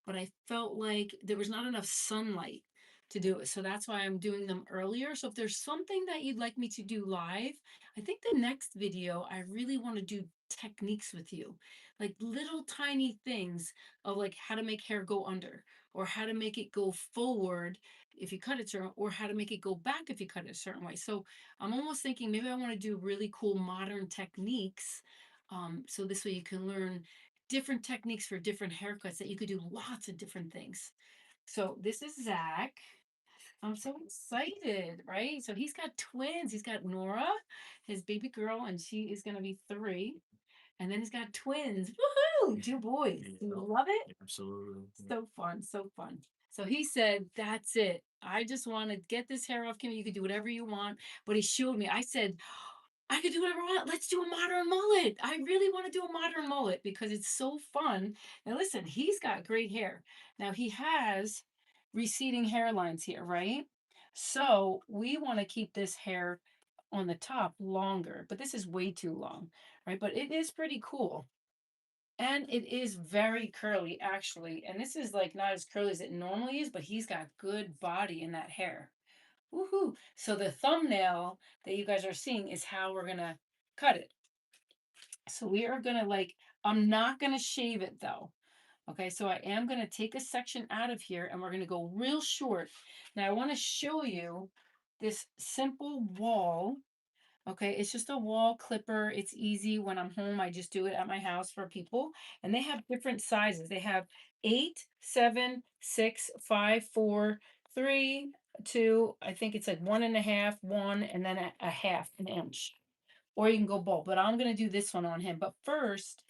but I felt like there was not enough sunlight to do it. So that's why I'm doing them earlier. So if there's something that you'd like me to do live, I think the next video, I really want to do techniques with you, like little tiny things of like how to make hair go under, or how to make it go forward if you cut it certain, or how to make it go back if you cut it a certain way. So I'm almost thinking maybe I want to do really cool modern techniques. So this way you can learn different techniques for different haircuts that you could do lots of different things. So this is Zach. I'm so excited, right? So he's got twins. He's got Nora, his baby girl, and she is going to be 3. And then he's got twins. Woohoo! 2 boys. Do you love it? Absolutely. So fun, so fun. So he said, that's it. I just want to get this hair off, Kimmy. You can do whatever you want. But he showed me. I said, I could do whatever I want. Let's do a modern mullet. I really want to do a modern mullet because it's so fun. Now, listen, he's got great hair. Now, he has receding hairlines here, right? So we want to keep this hair on the top longer, but this is way too long, right? But it is pretty cool. And it is very curly, actually. And this is like not as curly as it normally is, but he's got good body in that hair. Woohoo. So the thumbnail that you guys are seeing is how we're going to cut it. So we are going to I'm not going to shave it though. Okay, so I am going to take a section out of here and we're going to go real short. Now I want to show you this simple wall. Okay, it's just a wall clipper. It's easy when I'm home. I just do it at my house for people. And they have different sizes. They have 8, 7, 6, 5, 4, 3, 2. I think it's like 1.5, 1, and then a half an inch. Or you can go bold. But I'm going to do this one on him. But first,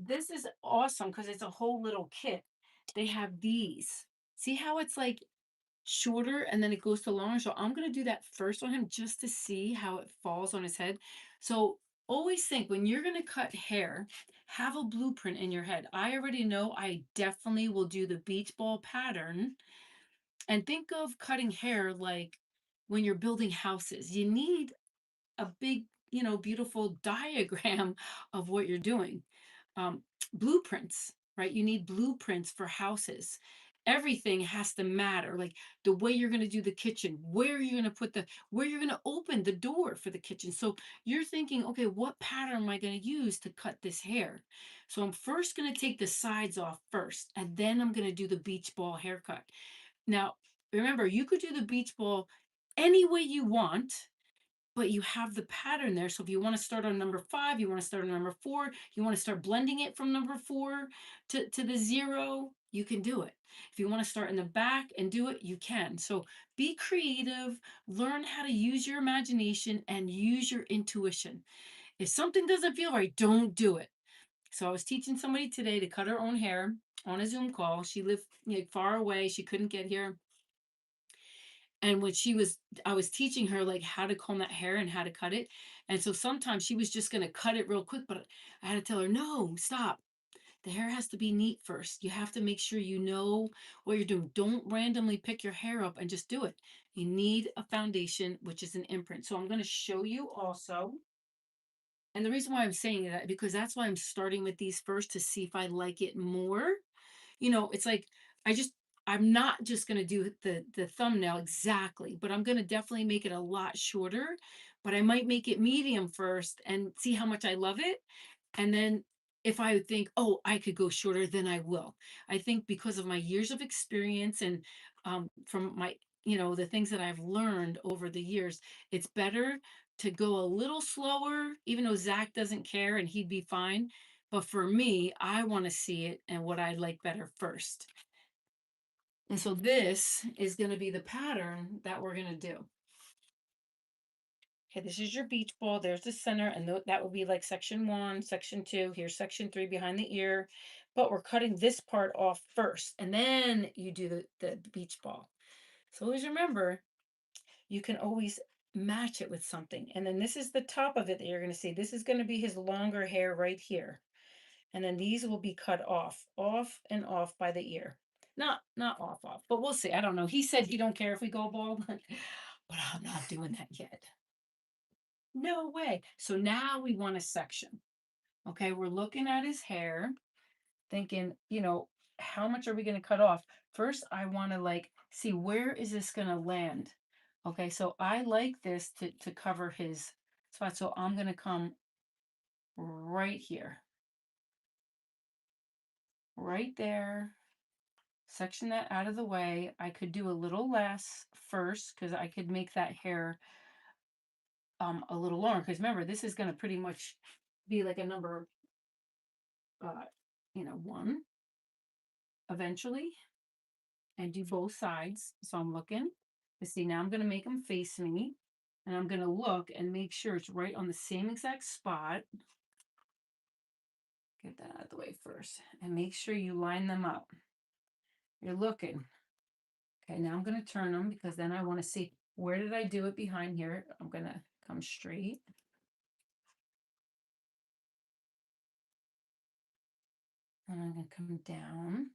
this is awesome because it's a whole little kit. They have these. See how it's like shorter and then it goes to longer. So I'm going to do that first on him just to see how it falls on his head. So always think when you're going to cut hair, have a blueprint in your head. I already know I definitely will do the beach ball pattern, and think of cutting hair like when you're building houses. You need a big, beautiful diagram of what you're doing. Um, Blueprints, right? You need blueprints for houses. Everything has to matter, like the way you're going to do the kitchen, where you're going to put where you're going to open the door for the kitchen. So you're thinking, okay, what pattern am I going to use to cut this hair? So I'm first going to take the sides off first, and then I'm going to do the beach ball haircut. Now, remember, you could do the beach ball any way you want, but you have the pattern there. So if you want to start on number 5, you want to start on number 4, you want to start blending it from number 4 to the 0, you can do it. If you want to start in the back and do it, you can. So be creative, learn how to use your imagination and use your intuition. If something doesn't feel right, don't do it. So I was teaching somebody today to cut her own hair on a Zoom call. She lived far away. She couldn't get here. And when I was teaching her like how to comb that hair and how to cut it. And so sometimes she was just going to cut it real quick, but I had to tell her, no, stop. The hair has to be neat first. You have to make sure you know what you're doing. Don't randomly pick your hair up and just do it. You need a foundation, which is an imprint. So I'm going to show you also. And the reason why I'm saying that, because that's why I'm starting with these first to see if I like it more. It's like I just I'm not just going to do the thumbnail exactly, but I'm going to definitely make it a lot shorter, but I might make it medium first and see how much I love it. And then if I think, oh, I could go shorter, then I will. I think because of my years of experience and from my, the things that I've learned over the years, it's better to go a little slower, even though Zach doesn't care and he'd be fine. But for me, I want to see it and what I like better first. And so this is going to be the pattern that we're going to do. Okay, this is your beach ball. There's the center, and that will be like section 1, section 2. Here's section 3 behind the ear. But we're cutting this part off first, and then you do the beach ball. So always remember, you can always match it with something. And then this is the top of it that you're going to see. This is going to be his longer hair right here. And then these will be cut off and off by the ear. Not off, but we'll see. I don't know. He said he don't care if we go bald, but I'm not doing that yet. No way. So now we want a section. Okay, we're looking at his hair, thinking, how much are we going to cut off? First, I want to like see where is this going to land. Okay, so I like this to cover his spot. So I'm going to come right here, right there, section that out of the way. I could do a little less first because I could make that hair a little longer. Because remember, this is going to pretty much be like a number, uh, one eventually, and do both sides. So I'm looking to see, now I'm going to make them face me, and I'm going to look and make sure it's right on the same exact spot. Get that out of the way first and make sure you line them up. You're looking. Okay, now I'm going to turn them because then I want to see where did I do it behind here. I'm going to come straight. And I'm going to come down.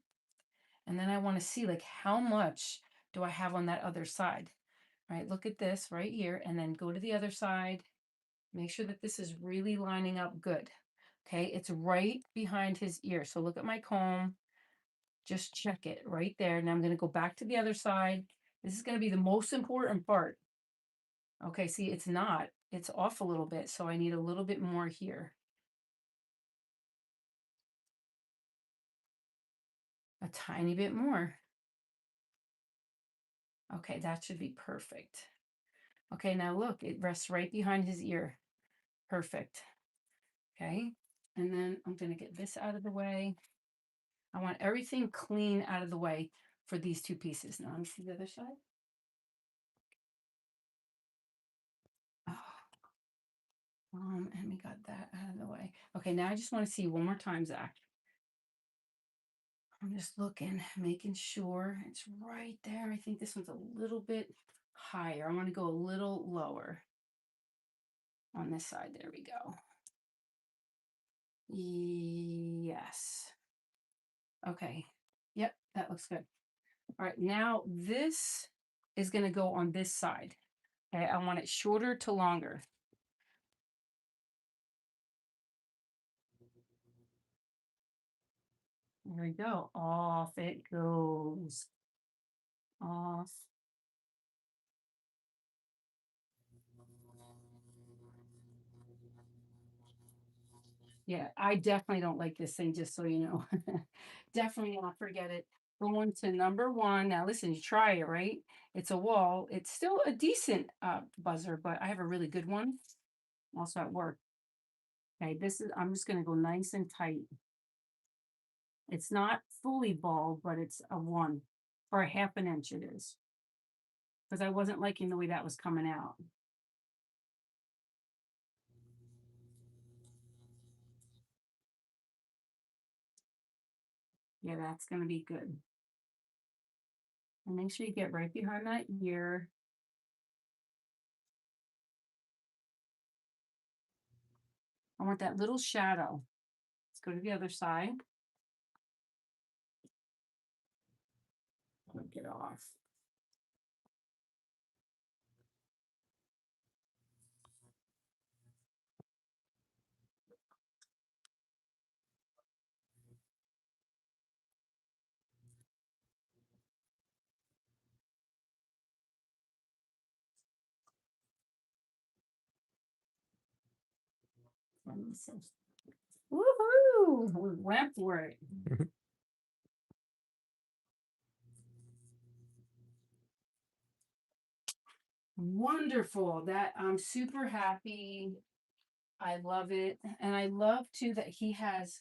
And then I want to see like how much do I have on that other side. All right, look at this right here and then go to the other side. Make sure that this is really lining up good. Okay, it's right behind his ear. So look at my comb. Just check it right there. Now I'm going to go back to the other side. This is going to be the most important part. Okay, see, it's not. It's off a little bit, so I need a little bit more here. A tiny bit more. Okay, that should be perfect. Okay, now look, it rests right behind his ear. Perfect. Okay, and then I'm going to get this out of the way. I want everything clean out of the way for these two pieces. Now, let me see the other side. Oh, and we got that out of the way. Okay, now I just want to see one more time, Zach. I'm just looking, making sure it's right there. I think this one's a little bit higher. I want to go a little lower on this side. There we go. Yes. Okay. Yep, that looks good. All right, now this is going to go on this side. Okay, I want it shorter to longer. There we go. Off it goes. Off. Yeah, I definitely don't like this thing, just so you know. Definitely not forget it. Going to number one. Now listen, you try it, right? It's a wall. It's still a decent buzzer, but I have a really good one also at work. Okay, I'm just gonna go nice and tight. It's not fully bald, but it's a one or a half an inch it is. Because I wasn't liking the way that was coming out. Yeah, that's gonna be good. And make sure you get right behind that ear. I want that little shadow. Let's go to the other side. Get off. Woohoo! We went for it. Wonderful. That I'm super happy. I love it. And I love too that he has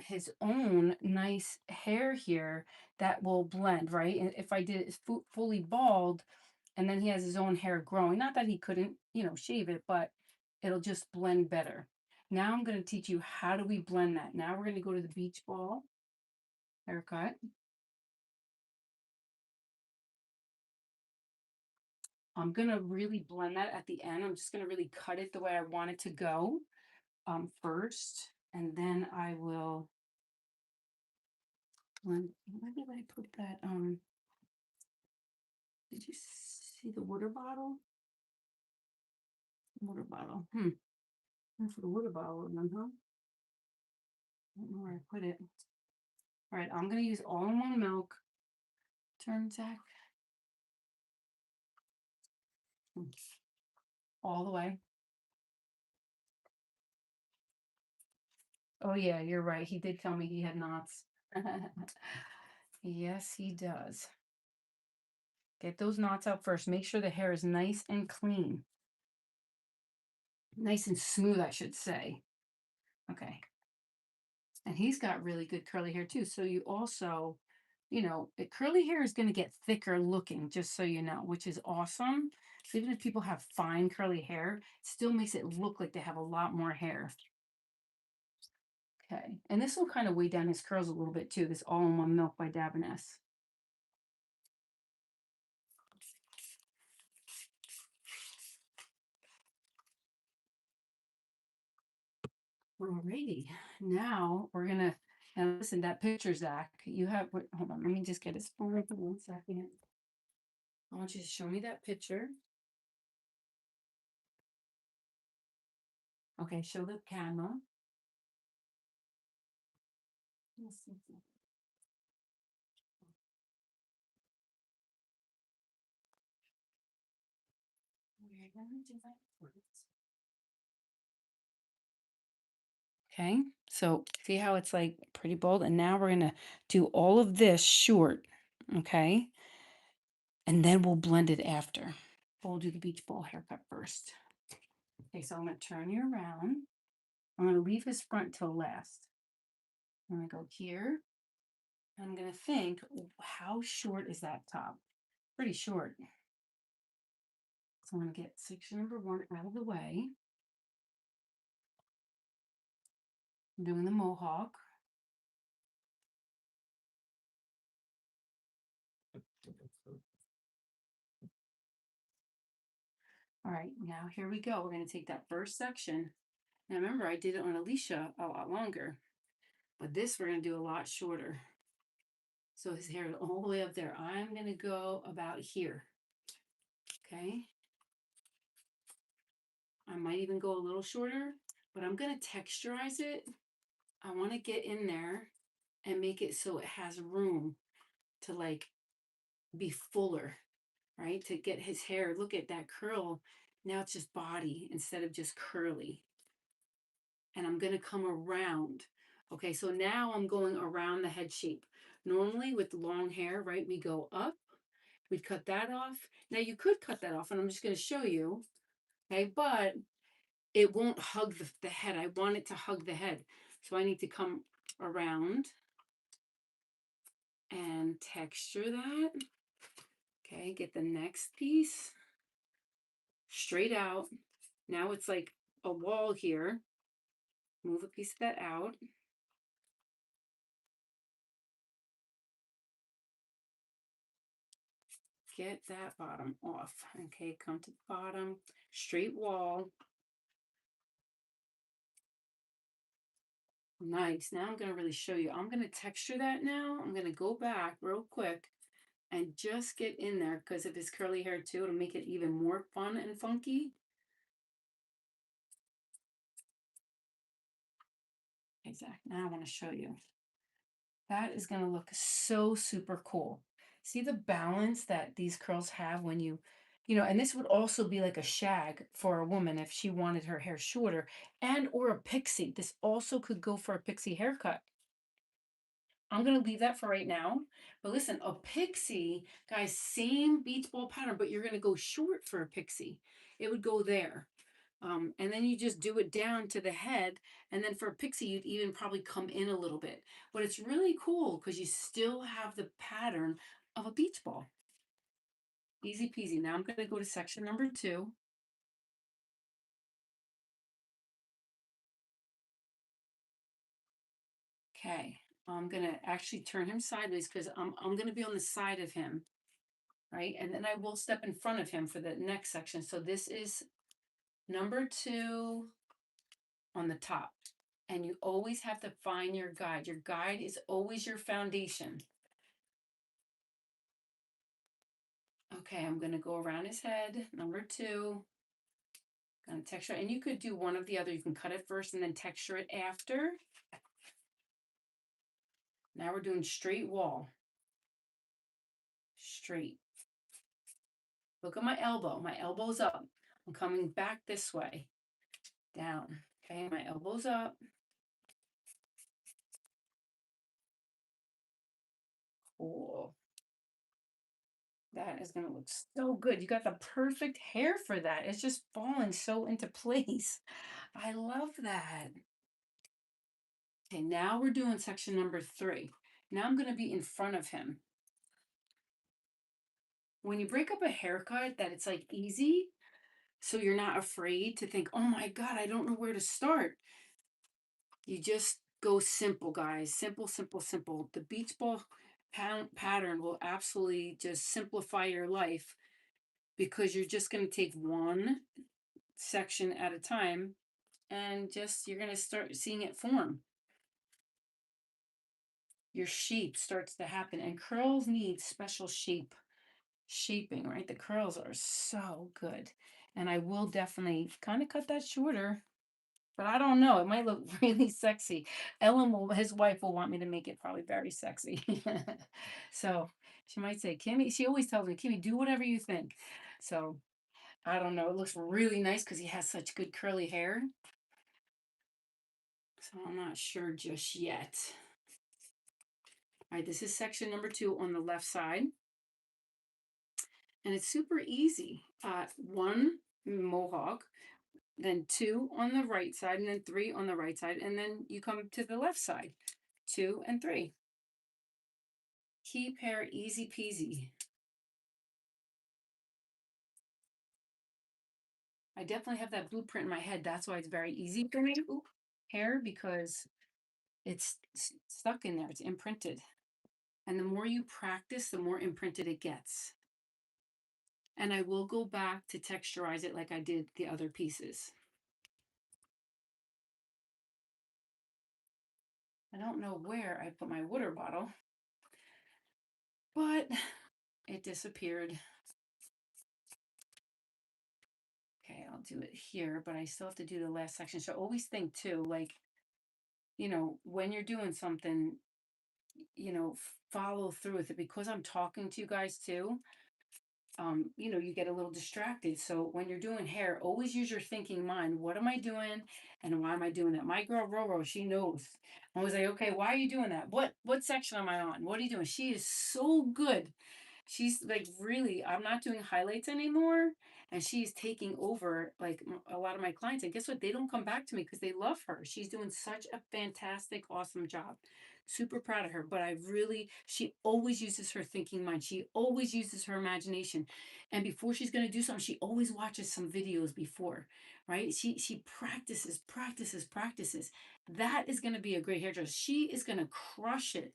his own nice hair here that will blend, right? And if I did it fully bald and then he has his own hair growing, not that he couldn't, shave it, but it'll just blend better. Now I'm going to teach you how do we blend that. Now we're going to go to the beach ball haircut. I'm going to really blend that at the end. I'm just going to really cut it the way I want it to go first. And then I will blend. Where did I put that? Did you see the water bottle? Water bottle. That's the water bottle, then, huh? I don't know where I put it. All right, I'm going to use all-in-one milk. Turn, Zack. All the way. Oh, yeah, you're right. He did tell me he had knots. Yes, he does. Get those knots out first. Make sure the hair is nice and clean. Nice and smooth, I should say. Okay. And he's got really good curly hair too. So you also, curly hair is going to get thicker looking, just so you know, which is awesome. So even if people have fine curly hair, it still makes it look like they have a lot more hair. Okay. And this will kind of weigh down his curls a little bit too, this all-in-one milk by Dab and S. Alrighty. Now we're gonna now listen, that picture, Zach. You have hold on, let me just get it spoiled for 1 second. I want you to show me that picture. Okay, show the camera. Okay, so see how it's like pretty bold, and now we're gonna do all of this short, okay? And then we'll blend it after. We'll do the beach ball haircut first. Okay, so I'm gonna turn you around. I'm gonna leave his front till last. I'm gonna go here. I'm gonna think, how short is that top? Pretty short. So I'm gonna get section number 1 out of the way. I'm doing the mohawk. All right, now here we go. We're gonna take that first section. Now remember, I did it on Alicia a lot longer, but this we're gonna do a lot shorter. So his hair is all the way up there. I'm gonna go about here. Okay. I might even go a little shorter, but I'm gonna texturize it. I want to get in there and make it so it has room to like be fuller, right? To get his hair, look at that curl. Now it's just body instead of just curly. And I'm going to come around. Okay, so now I'm going around the head shape. Normally with long hair, right, we go up, we'd cut that off. Now you could cut that off, and I'm just going to show you, okay, but it won't hug the head. I want it to hug the head. So I need to come around and texture that. Okay, get the next piece straight out. Now it's like a wall here. Move a piece of that out. Get that bottom off. Okay, come to the bottom, straight wall. Nice. Now I'm going to really show you. I'm going to texture that now. I'm going to go back real quick and just get in there because of his curly hair too. It'll make it even more fun and funky. Okay, Zach, now I want to show you. That is going to look so super cool. See the balance that these curls have when and this would also be like a shag for a woman if she wanted her hair shorter, and or a pixie. This also could go for a pixie haircut. I'm going to leave that for right now. But listen, a pixie, guys, same beach ball pattern, but you're going to go short for a pixie. It would go there. And then you just do it down to the head. And then for a pixie, you'd even probably come in a little bit. But it's really cool because you still have the pattern of a beach ball. Easy peasy. Now I'm going to go to section number 2. Okay. I'm going to actually turn him sideways because I'm going to be on the side of him. Right. And then I will step in front of him for the next section. So this is number 2 on the top. And you always have to find your guide. Your guide is always your foundation. Okay, I'm going to go around his head. Number 2. Going to texture. And you could do one of the other. You can cut it first and then texture it after. Now we're doing straight wall. Straight. Look at my elbow. My elbow's up. I'm coming back this way. Down. Okay, my elbow's up. Cool. That is going to look so good. You got the perfect hair for that. It's just falling so into place. I love that. Okay, now we're doing section number 3. Now I'm going to be in front of him. When you break up a haircut that it's like easy, so you're not afraid to think, oh my God, I don't know where to start. You just go simple, guys. Simple, simple, simple. The beach ball pattern will absolutely just simplify your life because you're just going to take one section at a time and just you're going to start seeing it form. Your shape starts to happen, and curls need special shaping, right? The curls are so good. And I will definitely kind of cut that shorter, but I don't know. It might look really sexy. His wife will want me to make it probably very sexy. So she might say, Kimmy, she always tells me, Kimmy, do whatever you think. So I don't know. It looks really nice because he has such good curly hair. So I'm not sure just yet. All right, this is section number 2 on the left side. And it's super easy. 1 mohawk, then 2 on the right side, and then 3 on the right side, and then you come to the left side, 2 and 3. Keep hair easy peasy. I definitely have that blueprint in my head. That's why it's very easy for me. Hair, because it's stuck in there. It's imprinted. And the more you practice, the more imprinted it gets. And I will go back to texturize it like I did the other pieces. I don't know where I put my water bottle, but it disappeared. Okay, I'll do it here, but I still have to do the last section. So always think too, like, when you're doing something, follow through with it because I'm talking to you guys too. You get a little distracted. So when you're doing hair, always use your thinking mind. What am I doing? And why am I doing that? My girl Roro, she knows. I was like, okay, why are you doing that? What section am I on? What are you doing? She is so good. She's like really, I'm not doing highlights anymore. And she's taking over like a lot of my clients. And guess what? They don't come back to me because they love her. She's doing such a fantastic, awesome job. Super proud of her. But she always uses her thinking mind. She always uses her imagination. And before she's going to do something, she always watches some videos before, right? She practices, practices, practices. That is going to be a great hairdresser. She is going to crush it.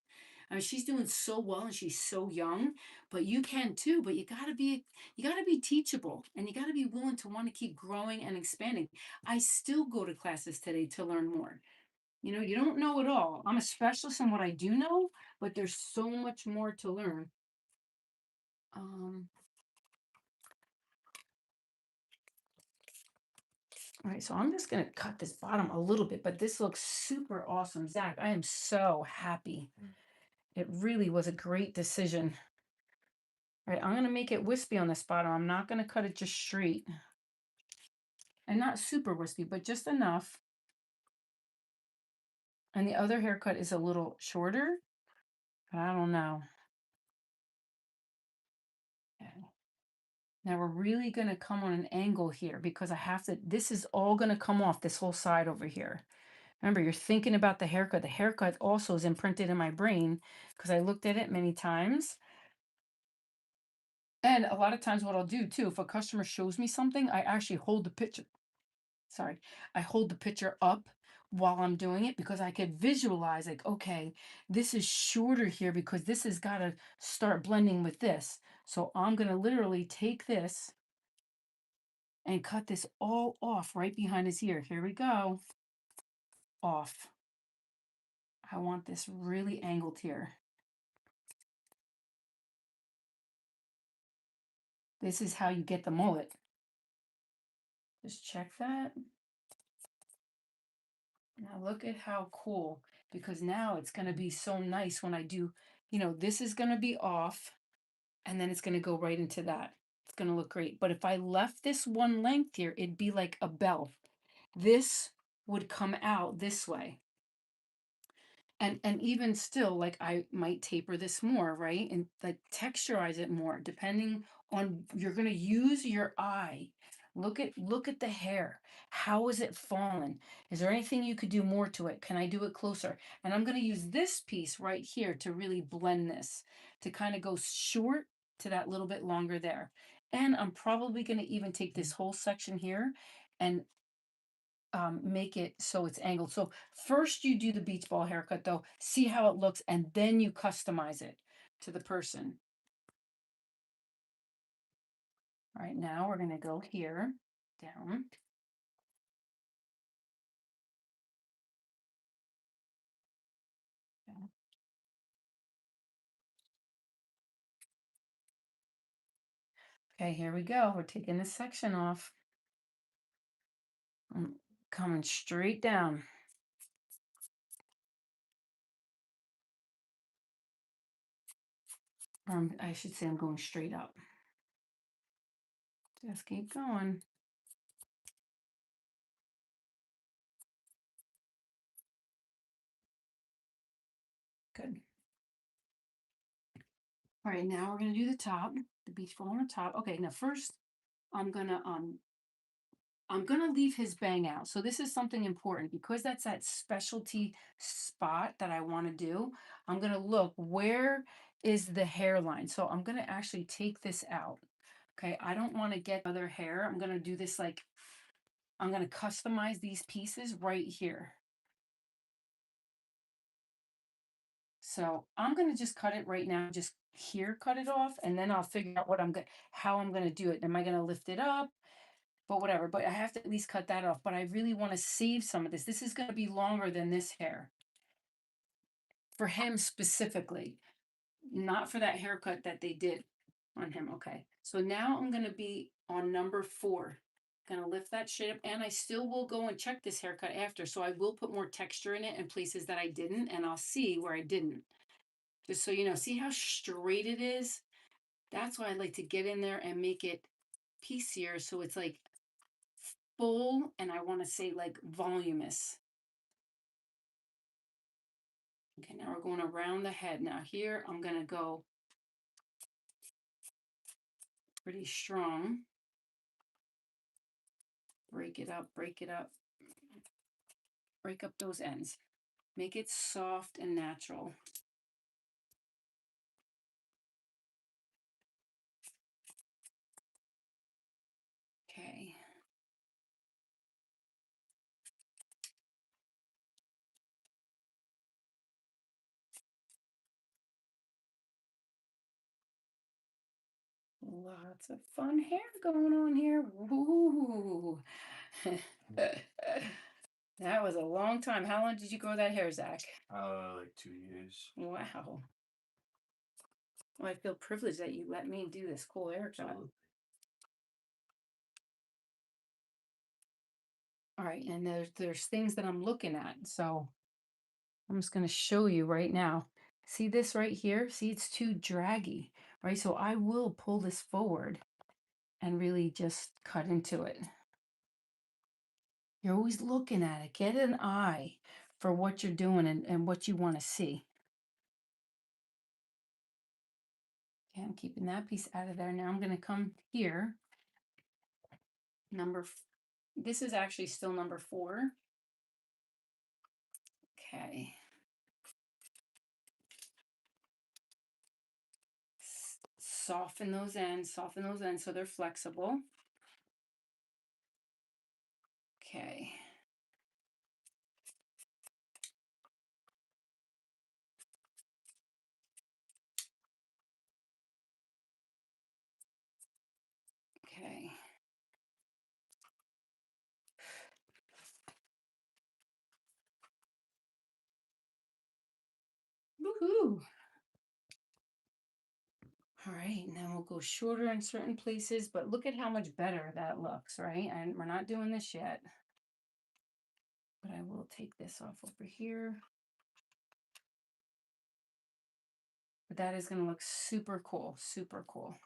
I mean, she's doing so well and she's so young, but you can too. But you gotta be teachable and you gotta be willing to want to keep growing and expanding. I still go to classes today to learn more. You don't know it all. I'm a specialist in what I do know, but there's so much more to learn. All right, so I'm just gonna cut this bottom a little bit, but this looks super awesome. Zach, I am so happy. It really was a great decision. All right, I'm gonna make it wispy on this bottom. I'm not gonna cut it just straight. And not super wispy, but just enough. And the other haircut is a little shorter. I don't know. Okay. Now we're really going to come on an angle here because this is all going to come off this whole side over here. Remember, you're thinking about the haircut. The haircut also is imprinted in my brain because I looked at it many times. And a lot of times what I'll do too, if a customer shows me something, I actually hold the picture. Sorry, I hold the picture up while I'm doing it because I could visualize like, okay, this is shorter here because this has got to start blending with this. So I'm going to literally take this and cut this all off right behind his ear. Here we go. Off. I want this really angled here. This is how you get the mullet. Just check that. Now look at how cool. because now it's going to be so nice when I do, this is going to be off and then it's going to go right into that. It's going to look great. But if I left this one length here, it'd be like a bell. This would come out this way. And even still, like, I might taper this more, right? And like texturize it more, depending on, you're going to use your eye. Look at the hair. How is it fallen? Is there anything you could do more to it? Can I do it closer? And I'm going to use this piece right here to really blend this, to kind of go short to that little bit longer there. And I'm probably going to even take this whole section here and make it so it's angled. So first you do the beach ball haircut though, see how it looks, and then you customize it to the person. All right, now we're going to go here, down. Down. Okay, here we go. We're taking this section off. I'm coming straight down. I should say I'm going straight up. Just keep going. Good. All right, now we're going to do the top, the beach ball on the top. Okay, now first I'm going to leave his bang out. So this is something important because that's that specialty spot that I want to do. I'm going to look, where is the hairline? So I'm going to actually take this out. Okay, I don't want to get other hair. I'm going to do this like, I'm going to customize these pieces right here. So I'm going to just cut it right now, just here, cut it off, and then I'll figure out how I'm going to do it. Am I going to lift it up? But whatever, but I have to at least cut that off. But I really want to save some of this. This is going to be longer than this hair. For him specifically, not for that haircut that they did on him. Okay, so now I'm going to be on number 4. Going to lift that shit up, and I still will go and check this haircut after. So I will put more texture in it in places that I didn't, and I'll see where I didn't. Just so you know, see how straight it is? That's why I like to get in there and make it piecier so it's like full, and I want to say like voluminous. Okay, now we're going around the head. Now here I'm going to go pretty strong. Break it up, break it up. Break up those ends. Make it soft and natural. Okay. Lots of fun hair going on here. Woo. That was a long time. How long did you grow that hair, Zach? Like 2 years. Wow. Well, I feel privileged that you let me do this cool haircut. Absolutely. All right, and there's things that I'm looking at. So I'm just going to show you right now. See this right here? See, it's too draggy, right? So I will pull this forward and really just cut into it. You're always looking at it. Get an eye for what you're doing and what you want to see. Okay, I'm keeping that piece out of there. Now I'm going to come here. This is actually still number 4. Okay. Soften those ends so they're flexible. Okay. Okay. Woohoo! All right, and then we'll go shorter in certain places, but look at how much better that looks, right? And we're not doing this yet. But I will take this off over here. that is going to look super cool, super cool.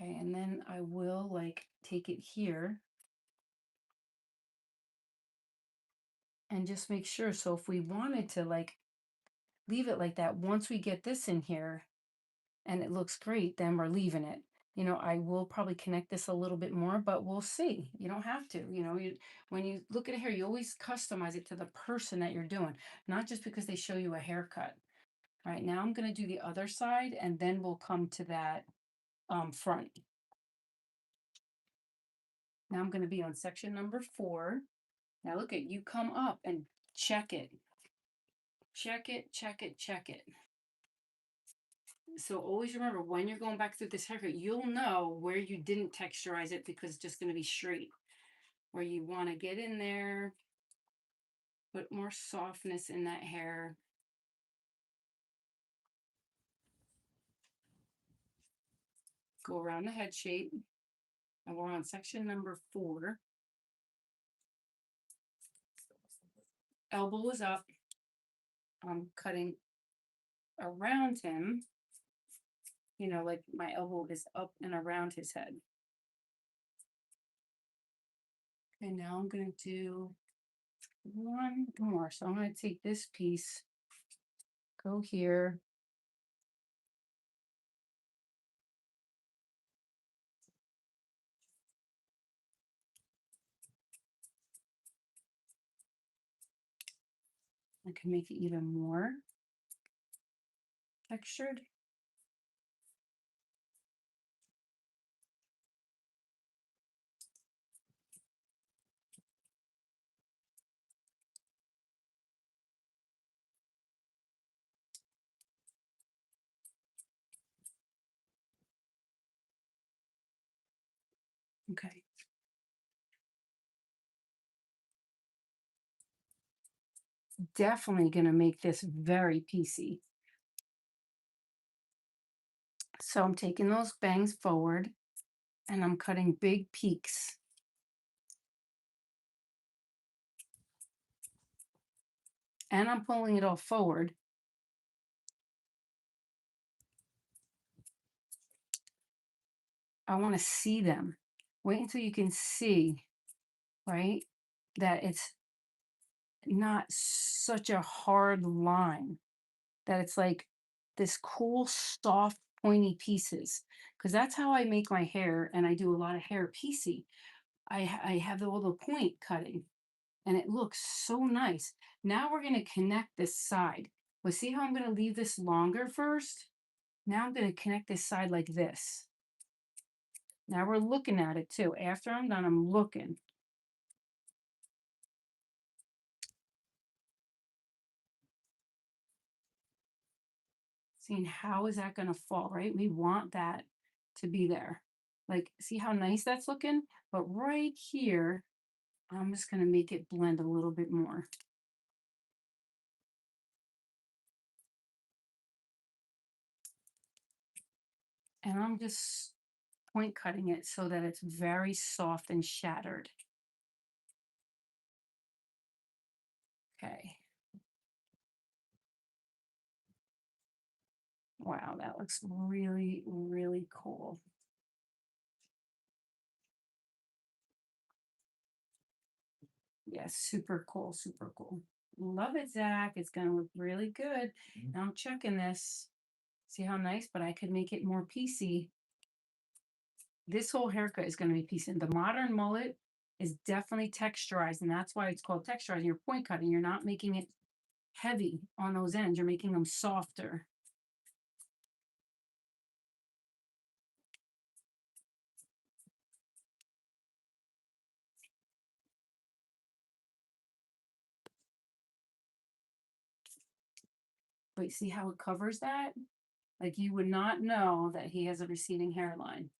Okay, and then I will like take it here and just make sure. So if we wanted to like leave it like that, once we get this in here and it looks great, then we're leaving it. You know, I will probably connect this a little bit more, but we'll see. You don't have to, you know, when you look at a hair, you always customize it to the person that you're doing, not just because they show you a haircut. All right, now I'm going to do the other side and then we'll come to that front. Now I'm going to be on section number 4. Now look at, you come up and check it. Check it, check it, check it. So always remember, when you're going back through this haircut, you'll know where you didn't texturize it because it's just going to be straight. Where you want to get in there, put more softness in that hair. Go around the head shape. And we're on section number 4. Elbow is up. I'm cutting around him. You know, like my elbow is up and around his head. Okay, now I'm going to do one more. So I'm going to take this piece, go here. I can make it even more textured. Okay. Definitely going to make this very piecey. So I'm taking those bangs forward and I'm cutting big peaks. And I'm pulling it all forward. I want to see them. Wait until you can see, right, that it's not such a hard line, that it's like this cool, soft, pointy pieces. Because that's how I make my hair, and I do a lot of hair piecey. I have all the point cutting, and it looks so nice. Now we're going to connect this side. Well, see how I'm going to leave this longer first? Now I'm going to connect this side like this. Now we're looking at it too. After I'm done, I'm looking. Seeing how is that going to fall, right? We want that to be there. Like, see how nice that's looking? But right here, I'm just going to make it blend a little bit more. And I'm just point cutting it so that it's very soft and shattered. Okay. Wow, that looks really, really cool. Yeah, super cool, super cool. Love it, Zach. It's going to look really good. Now I'm checking this. See how nice? But I could make it more piecey. This whole haircut is going to be piecey. The modern mullet is definitely texturized, and that's why it's called texturizing. You're point cutting. You're not making it heavy on those ends. You're making them softer. But see how it covers that? Like, you would not know that he has a receding hairline.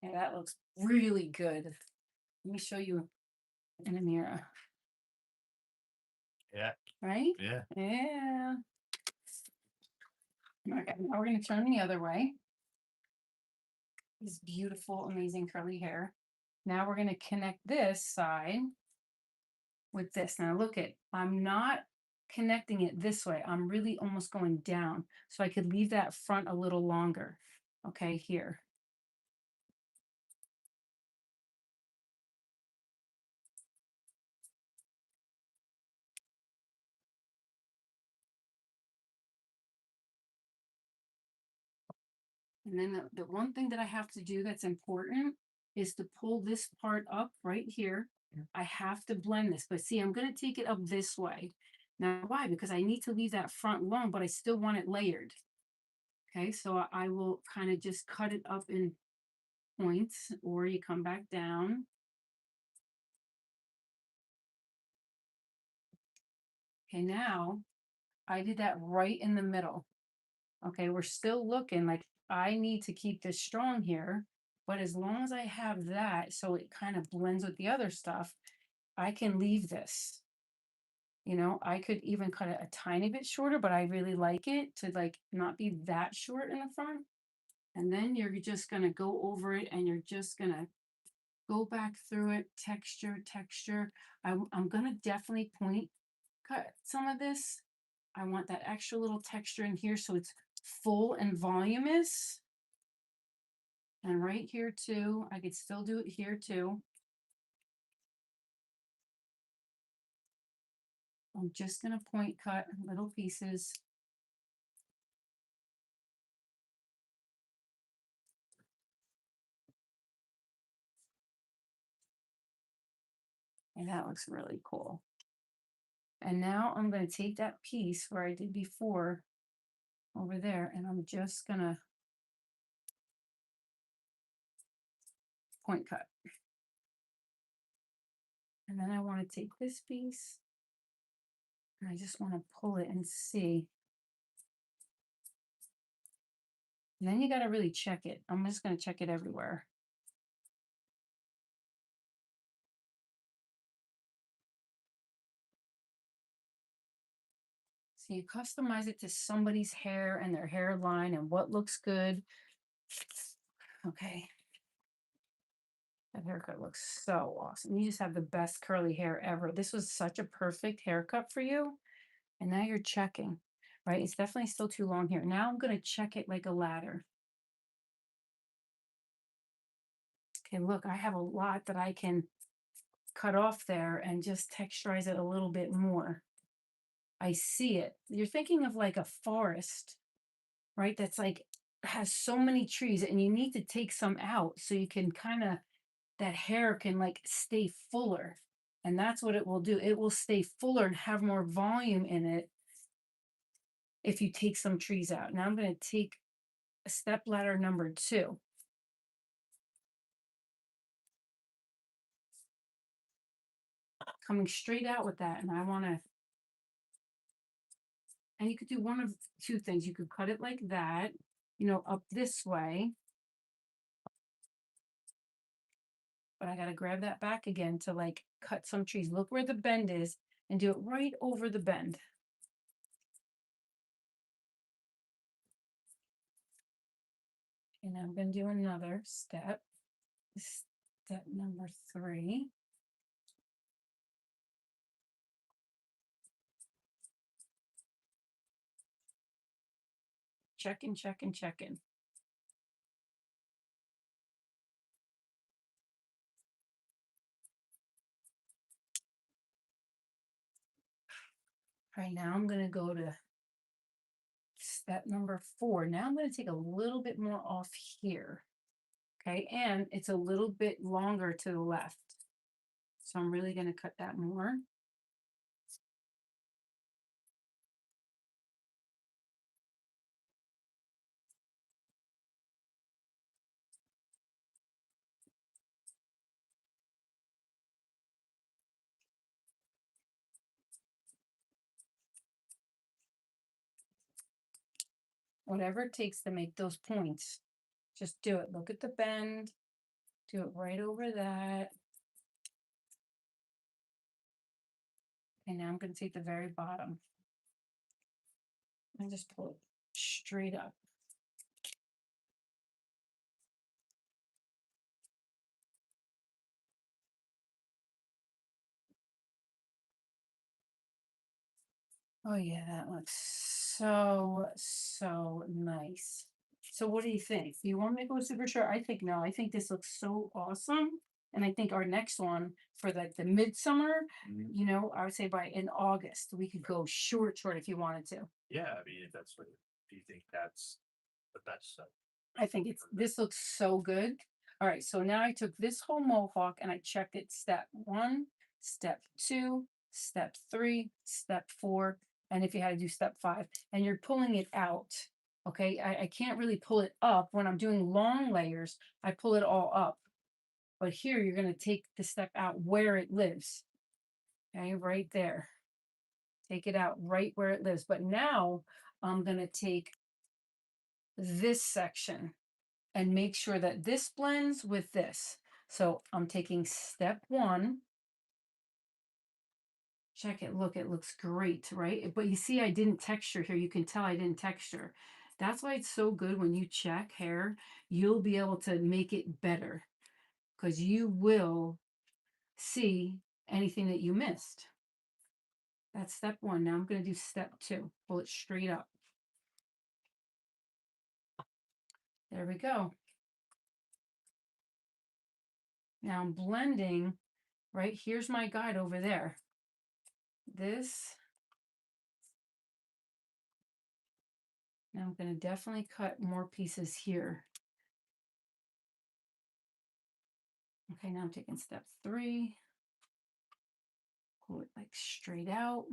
Yeah, that looks really good. Let me show you in a mirror. Yeah. Right? Yeah. Yeah. Okay, now we're going to turn the other way. This beautiful, amazing curly hair. Now we're going to connect this side with this. Now look at, I'm not connecting it this way. I'm really almost going down. So I could leave that front a little longer. Okay, here. And then the one thing that I have to do that's important is to pull this part up right here. I have to blend this, but see, I'm going to take it up this way. Now, why? Because I need to leave that front long, but I still want it layered. Okay, so I will kind of just cut it up in points, or you come back down. Okay, now I did that right in the middle. Okay, we're still looking like I need to keep this strong here, but as long as I have that, so it kind of blends with the other stuff, I can leave this. You know, I could even cut it a tiny bit shorter, but I really like it to like not be that short in the front. And then you're just gonna go over it and you're just gonna go back through it, texture, texture. I'm gonna definitely point cut some of this. I want that extra little texture in here so it's full and voluminous. And right here too, I could still do it here too. I'm just gonna point cut little pieces. And that looks really cool. And now I'm gonna take that piece where I did before over there, and I'm just gonna point cut. And then I wanna take this piece, and I just wanna pull it and see. And then you gotta really check it. I'm just gonna check it everywhere. So you customize it to somebody's hair and their hairline and what looks good. Okay. That haircut looks so awesome. You just have the best curly hair ever. This was such a perfect haircut for you. And now you're checking, right? It's definitely still too long here. Now I'm going to check it like a ladder. Okay, look, I have a lot that I can cut off there and just texturize it a little bit more. I see it. You're thinking of like a forest, right? That's like has so many trees and you need to take some out so you can kind of that hair can like stay fuller. And that's what it will do. It will stay fuller and have more volume in it if you take some trees out. Now I'm going to take a step ladder number 2. Coming straight out with that. And I want to, and you could do one of two things. You could cut it like that, you know, up this way. But I got to grab that back again to like cut some trees. Look where the bend is and do it right over the bend. And I'm going to do another step. Step number 3. Checking, checking, checking. All right, now I'm going to go to step number 4. Now I'm going to take a little bit more off here. Okay, and it's a little bit longer to the left. So I'm really going to cut that more. Whatever it takes to make those points, just do it. Look at the bend, do it right over that. And now I'm going to take the very bottom and just pull it straight up. Oh yeah, that looks so, so nice. So what do you think? Do you want me to go super short? I think no. I think this looks so awesome. And I think our next one for the midsummer, I would say by in August, we could go short if you wanted to. Yeah, I mean, if that's what do you think that's the best stuff? I think this looks so good. All right, so now I took this whole mohawk and I checked it step one, step two, step three, step four, and if you had to do step five, and you're pulling it out. Okay, I can't really pull it up when I'm doing long layers. I pull it all up, but here you're going to take the step out where it lives. Okay, right there. Take it out right where it lives. But now I'm going to take this section and make sure that this blends with this. So I'm taking step one. Check it. Look, it looks great, right? But you see, I didn't texture here. You can tell I didn't texture. That's why it's so good when you check hair, you'll be able to make it better because you will see anything that you missed. That's step one. Now I'm going to do step two. Pull it straight up. There we go. Now I'm blending, right? Here's my guide over there. This. Now I'm going to definitely cut more pieces here. Okay, now I'm taking step three. Pull it like straight out.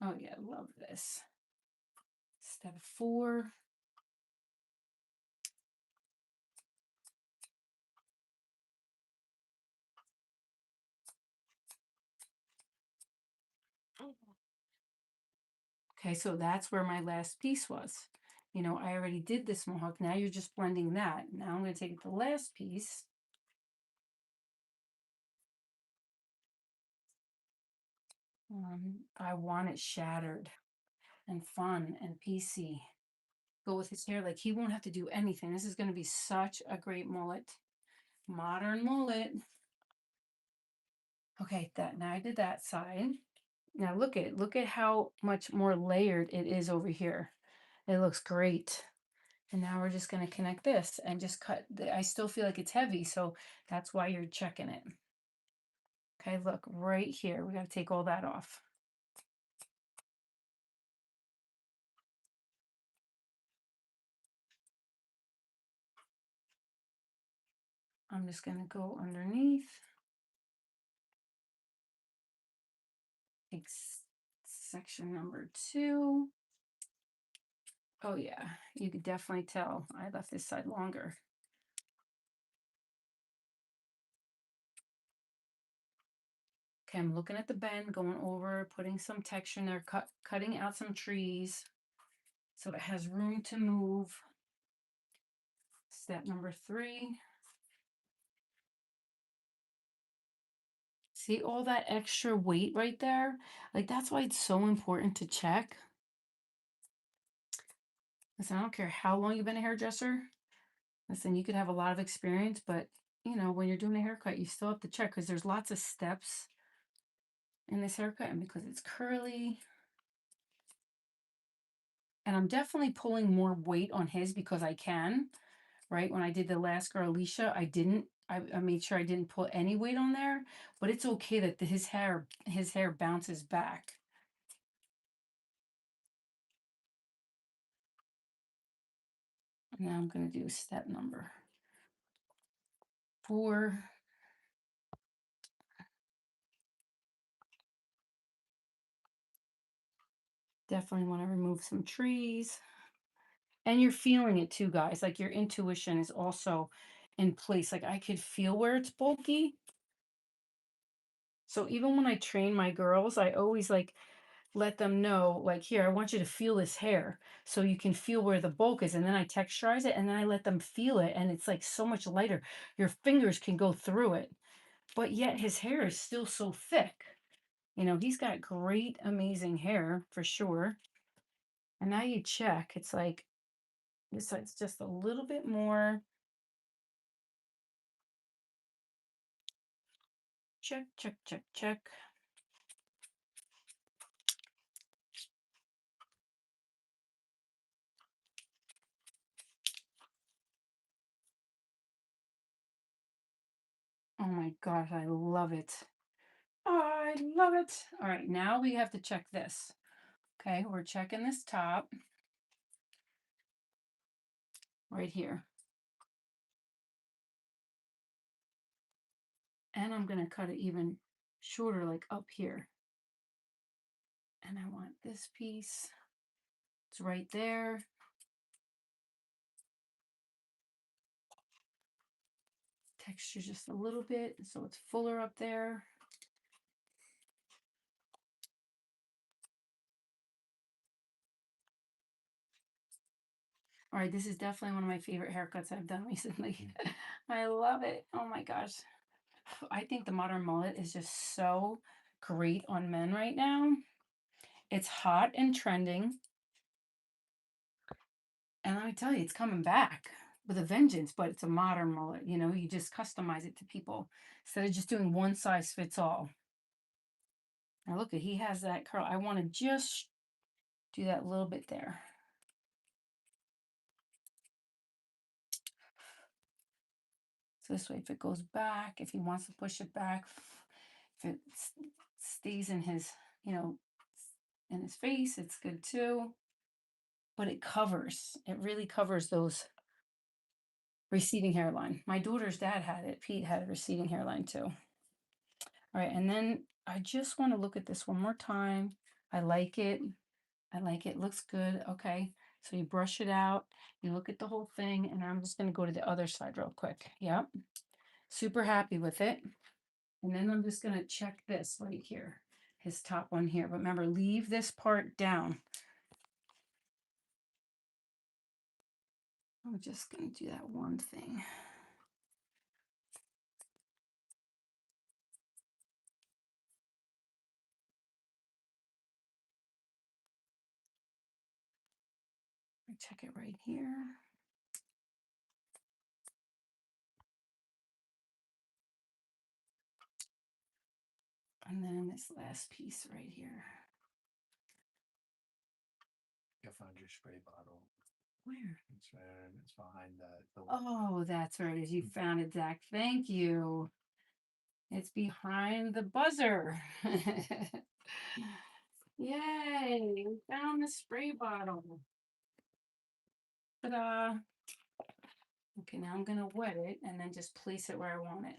Oh yeah, love this. Step four. Okay, so that's where my last piece was. I already did this mohawk. Now you're just blending that. Now I'm going to take the last piece. I want it shattered and fun and PC. Go with his hair. Like he won't have to do anything. This is going to be such a great mullet. Modern mullet. Okay, now I did that side. Now look at how much more layered it is over here. It looks great. And now we're just going to connect this and just cut. I still feel like it's heavy, so that's why you're checking it. Okay, look right here. We got to take all that off. I'm just going to go underneath. Take section number two. Oh yeah, you could definitely tell I left this side longer. Okay, I'm looking at the bend, going over, putting some texture in there, cutting out some trees so it has room to move. Step number three. See all that extra weight right there? Like that's why it's so important to check. Listen, I don't care how long you've been a hairdresser. Listen, you could have a lot of experience, but when you're doing a haircut, you still have to check because there's lots of steps in this haircut, and because it's curly. And I'm definitely pulling more weight on his because I can, right? When I did the last girl, Alicia, I made sure I didn't put any weight on there, but it's okay that his hair bounces back. Now I'm going to do step number four. Definitely want to remove some trees. And you're feeling it too, guys. Like your intuition is also in place. Like I could feel where it's bulky. So even when I train my girls, I always like let them know, like, here, I want you to feel this hair so you can feel where the bulk is. And then I texturize it and then I let them feel it. And it's like so much lighter. Your fingers can go through it. But yet his hair is still so thick. He's got great, amazing hair for sure. And now you check, it's like This side's just a little bit more. Check, check, check, check. Oh my gosh, I love it. I love it. All right, now we have to check this. Okay, we're checking this top right here. And I'm going to cut it even shorter, like up here. And I want this piece. It's right there. Texture just a little bit, so it's fuller up there. All right, this is definitely one of my favorite haircuts I've done recently. I love it. Oh my gosh. I think the modern mullet is just so great on men right now. It's hot and trending. And let me tell you, it's coming back with a vengeance, but it's a modern mullet. You know, you just customize it to people instead of just doing one size fits all. Now look, he has that curl. I want to just do that little bit there. So this way, if it goes back, if he wants to push it back, if it stays in his, you know, in his face, it's good too. But it really covers those receding hairline. My daughter's dad had it. Pete had a receding hairline too. All right, and then I just want to look at this one more time. I like it. I like it. Looks good. Okay. So you brush it out. You look at the whole thing, and I'm just going to go to the other side real quick. Yep. Super happy with it. And then I'm just going to check this right here, his top one here. But remember, leave this part down. I'm just going to do that one thing. Check it right here. And then this last piece right here. I found your spray bottle. Where? It's right. It's behind the. Oh, that's where it is. You found it, Zach. Thank you. It's behind the buzzer. Yay! We found the spray bottle. Ta-da! Okay, now I'm gonna wet it and then just place it where I want it.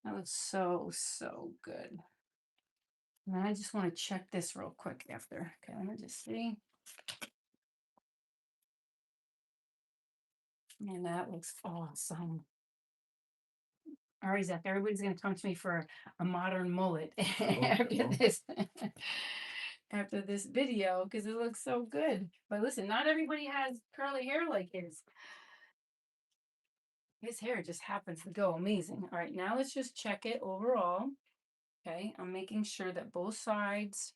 That looks so, so good. And I just want to check this real quick after. Okay, let me just see. Man, that looks awesome. All right, Zach, everybody's going to come to me for a modern mullet after this. After this video, because it looks so good. But listen, not everybody has curly hair like his. His hair just happens to go amazing. All right, now let's just check it overall. Okay, I'm making sure that both sides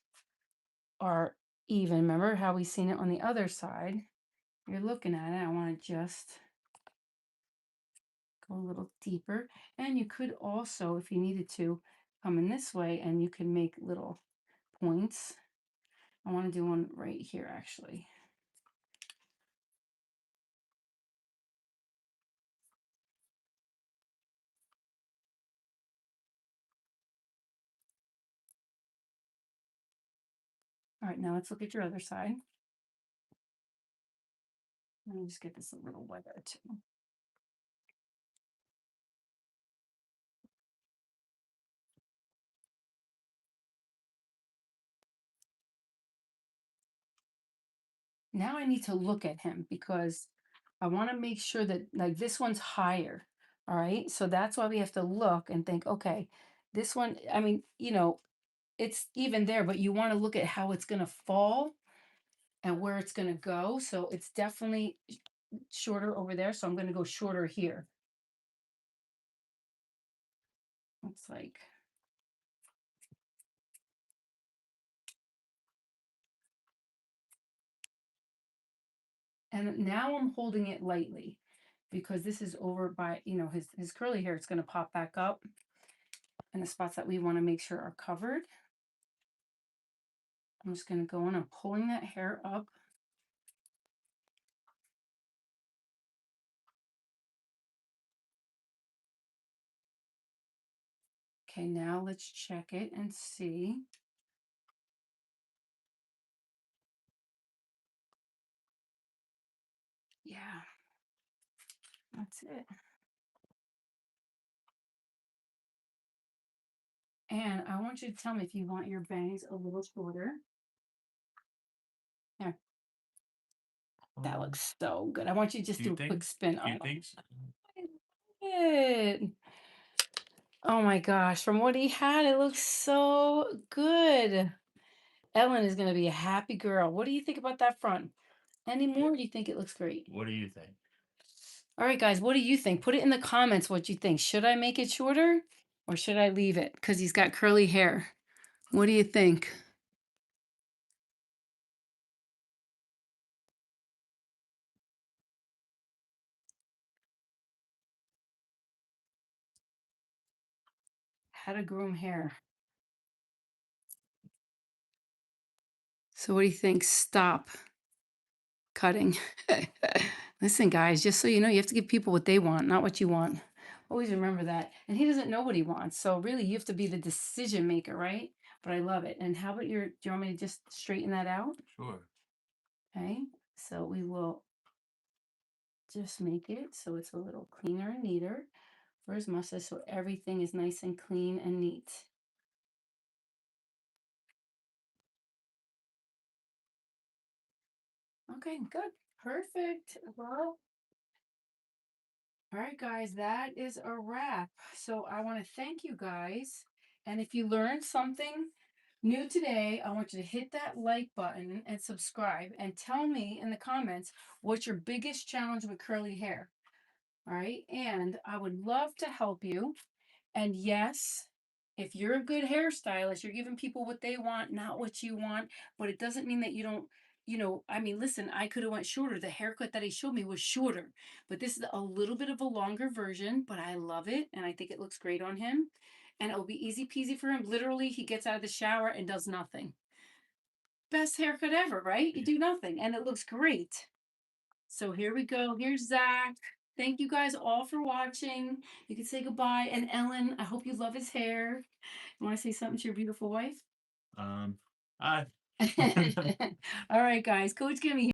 are even. Remember how we seen it on the other side? You're looking at it. I want to just go a little deeper. And you could also, if you needed to, come in this way and you can make little points. I want to do one right here, actually. All right, now let's look at your other side. Let me just get this a little wetter too. Now I need to look at him because I want to make sure that like this one's higher. All right. So that's why we have to look and think, okay, this one, I mean, you know, it's even there, but you want to look at how it's going to fall and where it's going to go. So it's definitely shorter over there. So I'm going to go shorter here. It's like, And now I'm holding it lightly because this is over by, you know, his curly hair. It's going to pop back up. And the spots that we want to make sure are covered. I'm just going to go in and pulling that hair up. Okay, now let's check it and see. Yeah, that's it. And I want you to tell me if you want your bangs a little shorter. There. That looks so good. I want you to just do a quick spin. Do you think? It. Oh my gosh, from what he had, it looks so good. Ellen is going to be a happy girl. What do you think about that front? Any more? Do you think it looks great? What do you think? All right, guys, what do you think? Put it in the comments what you think. Should I make it shorter or should I leave it? Because he's got curly hair. What do you think? How to groom hair. So what do you think? Stop cutting. Listen, guys, just so you know, you have to give people what they want, not what you want. Always remember that. And he doesn't know what he wants. So really, you have to be the decision maker, right? But I love it. And how about do you want me to just straighten that out? Sure. Okay. So we will just make it so it's a little cleaner and neater for his mustache so everything is nice and clean and neat. Okay, good. Perfect. Well, all right, guys, that is a wrap. So I want to thank you guys. And if you learned something new today, I want you to hit that like button and subscribe and tell me in the comments what's your biggest challenge with curly hair. All right. And I would love to help you. And yes, if you're a good hairstylist, you're giving people what they want, not what you want. But it doesn't mean that you don't, you know, I mean, listen, I could have went shorter. The haircut that he showed me was shorter. But this is a little bit of a longer version, but I love it. And I think it looks great on him. And it'll be easy peasy for him. Literally, he gets out of the shower and does nothing. Best haircut ever, right? You do nothing. And it looks great. So here we go. Here's Zach. Thank you guys all for watching. You can say goodbye. And Ellen, I hope you love his hair. You want to say something to your beautiful wife? Hi. All right, guys. Coach Kimmy